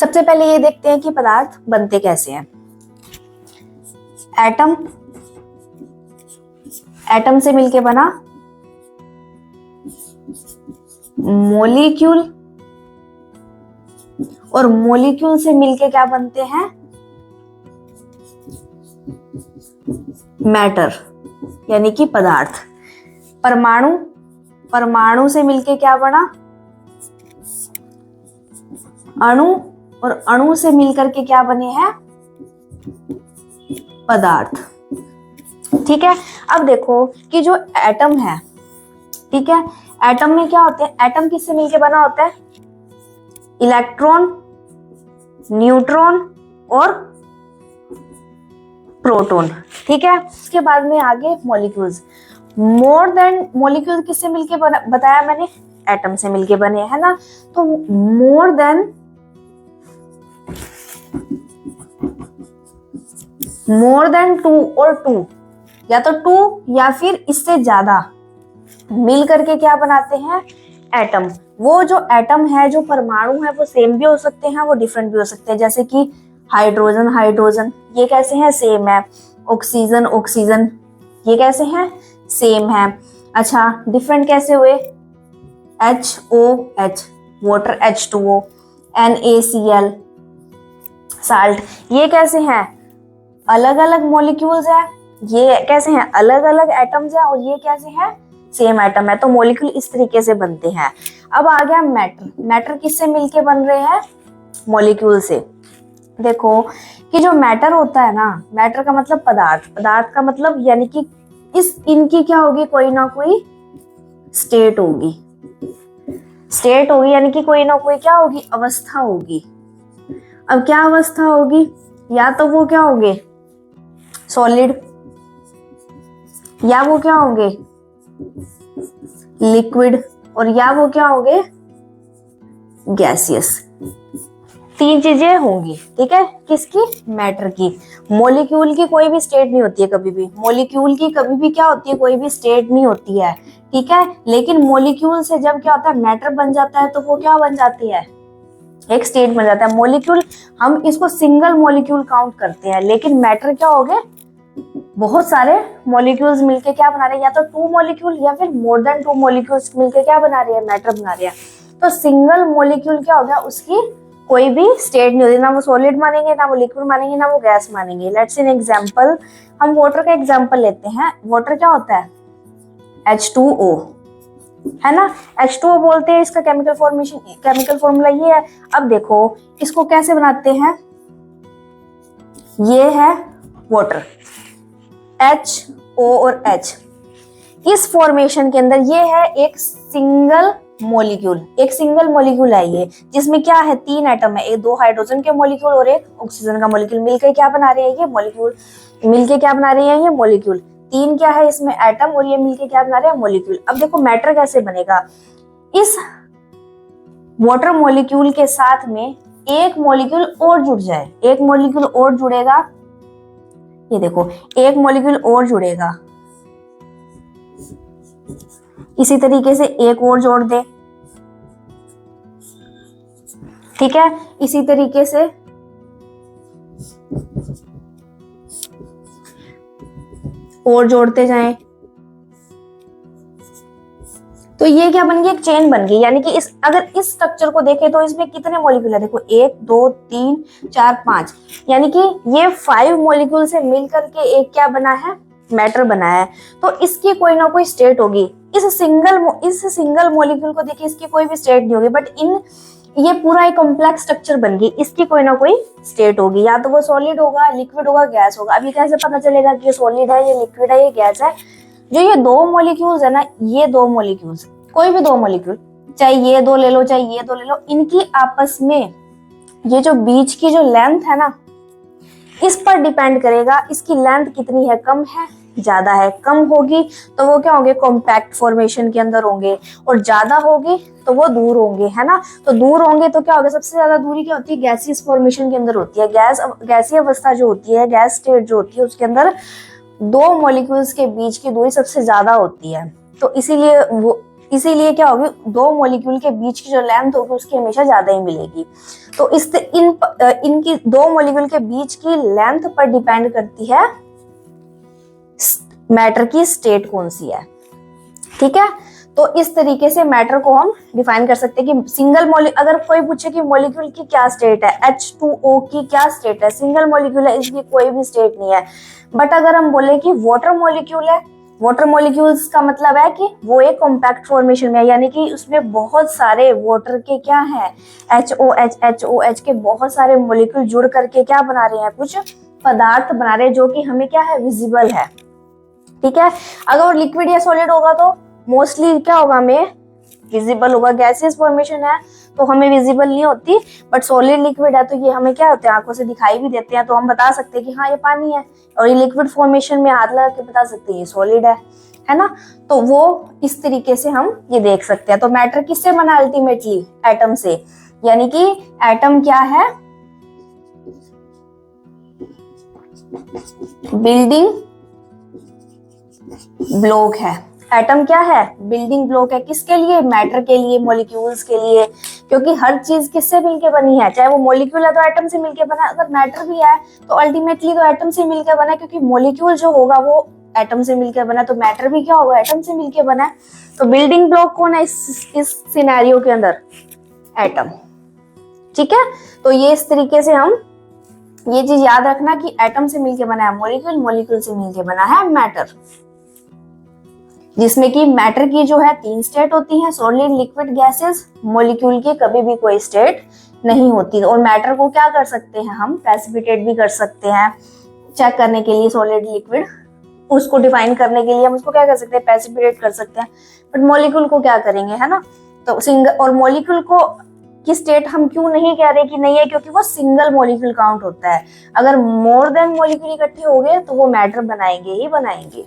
सबसे पहले ये देखते हैं कि पदार्थ बनते कैसे हैं। एटम, एटम से मिलके बना मॉलिक्यूल, और मॉलिक्यूल से मिलके क्या बनते हैं, मैटर यानी कि पदार्थ। परमाणु, परमाणु से मिलके क्या बना, अणु, और अणु से मिलकर के क्या बने हैं, पदार्थ। ठीक है। अब देखो कि जो एटम है, ठीक है, एटम में क्या होते हैं, एटम किससे मिलके बना होता है, इलेक्ट्रॉन, न्यूट्रॉन और प्रोटॉन। ठीक है। उसके बाद में आगे मॉलिक्यूल्स, मोर देन मॉलिक्यूल किससे मिलके बताया मैंने, एटम से मिलके बने, है ना। तो मोर देन टू और टू, या तो टू या फिर इससे ज्यादा मिल करके क्या बनाते हैं, एटम। वो जो एटम है, जो परमाणु है, वो सेम भी हो सकते हैं, वो डिफरेंट भी हो सकते हैं। जैसे कि हाइड्रोजन, हाइड्रोजन ये कैसे हैं, सेम है। ऑक्सीजन, ऑक्सीजन ये कैसे हैं, सेम है। अच्छा, डिफरेंट कैसे हुए, HOH water, H2O, NaCl salt, ये कैसे हैं, अलग अलग मॉलिक्यूल्स है। ये कैसे हैं, अलग अलग एटम्स है, और ये कैसे हैं, सेम एटम है। तो मॉलिक्यूल इस तरीके से बनते हैं। अब आ गया मैटर। मैटर किससे मिलके बन रहे हैं, मॉलिक्यूल से। देखो कि जो मैटर होता है ना, मैटर का मतलब पदार्थ, पदार्थ का मतलब यानी कि इनकी क्या होगी, कोई ना कोई स्टेट होगी, स्टेट होगी यानी कि कोई ना कोई क्या होगी, अवस्था होगी। अब क्या अवस्था होगी, या तो वो क्या होंगे, सॉलिड, या वो क्या होंगे, लिक्विड, और या वो क्या होंगे, गैसियस। तीन चीजें होंगी। ठीक है, किसकी, मैटर की। मॉलिक्यूल की कोई भी स्टेट नहीं होती है कभी भी, मॉलिक्यूल की कभी भी क्या होती है, कोई भी स्टेट नहीं होती है। ठीक है, लेकिन मॉलिक्यूल से जब क्या होता है, मैटर बन जाता है, तो वो क्या बन जाती है, एक स्टेट बन जाता है। मॉलिक्यूल हम इसको सिंगल मॉलिक्यूल काउंट करते हैं, लेकिन मैटर क्या हो गए, बहुत सारे मॉलिक्यूल्स मिलके क्या बना रहे हैं, या तो टू मॉलिक्यूल या फिर मोर देन टू मॉलिक्यूल्स मिलके क्या बना रहे हैं, मैटर बना रहे हैं। तो सिंगल मॉलिक्यूल क्या हो गया, उसकी कोई भी स्टेट नहीं होती, ना वो सॉलिड मानेंगे, ना वो लिक्विड मानेंगे, ना वो गैस मानेंगे। लेट्स एन एग्जांपल, हम वाटर का एग्जांपल लेते हैं। वाटर क्या होता है, H2O, है ना। H2O बोलते हैं, इसका केमिकल फॉर्मेशन, केमिकल फॉर्मूला ये है। अब देखो इसको कैसे बनाते हैं, ये है वाटर, HO और H। इस फॉर्मेशन के अंदर ये है एक सिंगल मॉलिक्यूल, एक सिंगल मॉलिक्यूल है ये, जिसमें क्या है, तीन एटम है, एक दो हाइड्रोजन के मॉलिक्यूल और एक ऑक्सीजन का मॉलिक्यूल मिलकर क्या बना रहे हैं, ये मॉलिक्यूल मिलके क्या बना रहे हैं, ये मॉलिक्यूल। तीन क्या है इसमें, एटम, और ये मिलके क्या बना रहे हैं, मॉलिक्यूल। अब देखो मैटर कैसे बनेगा, इस वाटर मॉलिक्यूल के साथ में एक मॉलिक्यूल और जुड़ जाए, एक मॉलिक्यूल और जुड़ेगा, ये देखो एक मॉलिक्यूल और जुड़ेगा, इसी तरीके से एक और जोड़ दे। ठीक है, इसी तरीके से और जोड़ते जाएं, तो ये क्या बन गई, एक चेन बन गई। यानी कि अगर इस स्ट्रक्चर को देखें तो इसमें कितने मॉलिक्यूल है, देखो 1 2 3 4 5, यानी कि ये 5 मॉलिक्यूल से मिलकर के एक क्या बना है, मैटर बना है। तो इसकी कोई ना कोई स्टेट होगी। इस सिंगल मॉलिक्यूल को देखिए, इसकी कोई भी स्टेट नहीं होगी, बट ये पूरा एक कॉम्प्लेक्स स्ट्रक्चर बन गई, इसकी कोई ना कोई स्टेट होगी, या तो वो सॉलिड होगा, लिक्विड होगा, गैस होगा। अब ये कैसे पता चलेगा कि ये सॉलिड है, ये लिक्विड है, ये गैस है। जो ये दो मॉलिक्यूल्स है ना, ये दो मॉलिक्यूल्स, कोई भी दो मॉलिक्यूल, चाहे ये दो ले लो, चाहे ये दो ले लो, इनकी आपस में ये जो बीच की जो लेंथ है ना, इस पर डिपेंड करेगा इसकी लेंथ कितनी है, कम है, ज्यादा है। कम होगी तो वो क्या होंगे, कॉम्पैक्ट फॉर्मेशन के अंदर होंगे, और ज्यादा होगी तो वो दूर होंगे, है ना। तो दूर होंगे तो क्या होगा, सबसे ज्यादा दूरी क्या होती है, गैसियस फॉर्मेशन के अंदर होती है। गैसीय अवस्था जो होती है, गैस स्टेट जो होती है, उसके अंदर दो मॉलिक्यूल्स के बीच की दूरी सबसे ज्यादा होती है। तो इसीलिए वो इसीलिए क्या होगी, दो मॉलिक्यूल के बीच की जो लेंथ होगी उसकी हमेशा ज्यादा ही मिलेगी। तो इनकी दो मॉलिक्यूल के बीच की लेंथ पर डिपेंड करती है मैटर की स्टेट कौन सी है। ठीक है, तो इस तरीके से मैटर को हम डिफाइन कर सकते हैं कि सिंगल मॉलिक्यूल, अगर कोई पूछे कि मॉलिक्यूल की क्या स्टेट है, H2O की क्या स्टेट है, सिंगल मॉलिक्यूल है, इसकी कोई भी स्टेट नहीं है। बट अगर हम बोले कि वाटर मॉलिक्यूल है, वाटर मॉलिक्यूल्स का मतलब है कि वो एक कॉम्पैक्ट फॉर्मेशन में है, यानी कि उसमें बहुत सारे वाटर के क्या है, HOH के बहुत सारे मॉलिक्यूल जुड़ करके क्या बना रहे हैं, कुछ पदार्थ बना रहे हैं जो कि हमें क्या है, विजिबल है। ठीक है, अगर लिक्विड या सॉलिड होगा तो मोस्टली क्या होगा, हमें विजिबल होगा। गैसियस फॉर्मेशन है तो हमें विजिबल नहीं होती, बट सॉलिड लिक्विड है तो ये हमें क्या होते हैं, आंखों से दिखाई भी देते हैं, तो हम बता सकते हैं कि हाँ ये पानी है। और ये लिक्विड फॉर्मेशन में हाथ लगा के बता सकते हैं ये सॉलिड है ना। तो वो इस तरीके से हम ये देख सकते हैं। तो मैटर किससे बना, अल्टीमेटली एटम से, यानी कि एटम क्या है, बिल्डिंग ब्लॉक है। एटम क्या है, बिल्डिंग ब्लॉक है। किसके लिए, मैटर के लिए, मॉलिक्यूल्स के लिए, क्योंकि हर चीज किससे मिलके बनी है, चाहे वो मॉलिक्यूल है तो एटम से मिलके बना, अगर मैटर भी है तो अल्टीमेटली तो एटम से मिलके बना, क्योंकि मॉलिक्यूल जो होगा वो एटम से मिलके बना, तो मैटर भी क्या होगा, एटम से मिलके बना है। तो बिल्डिंग ब्लॉक कौन है इस सिनेरियो के अंदर, एटम। ठीक है, तो ये इस तरीके से हम ये चीज याद रखना कि एटम से मिलके बना है मॉलिक्यूल, मॉलिक्यूल से मिलके बना है मैटर, जिसमें कि मैटर की जो है 3 स्टेट होती हैं, सॉलिड, लिक्विड, गैसेस। मॉलिक्यूल की कभी भी कोई स्टेट नहीं होती। और मैटर को क्या कर सकते हैं हम, प्रेसिपिटेट भी कर सकते हैं, चेक करने के लिए सॉलिड लिक्विड, उसको डिफाइन करने के लिए हम उसको क्या कर सकते हैं, प्रेसिपिटेट कर सकते हैं। बट मॉलिक्यूल को क्या करेंगे, है ना। तो सिंगल, और मॉलिक्यूल को की स्टेट हम क्यों नहीं कह रहे कि नहीं है, क्योंकि वो सिंगल मॉलिक्यूल काउंट होता है। अगर मोर देन मॉलिक्यूल इकट्ठे हो गए तो वो मैटर बनाएंगे ही बनाएंगे।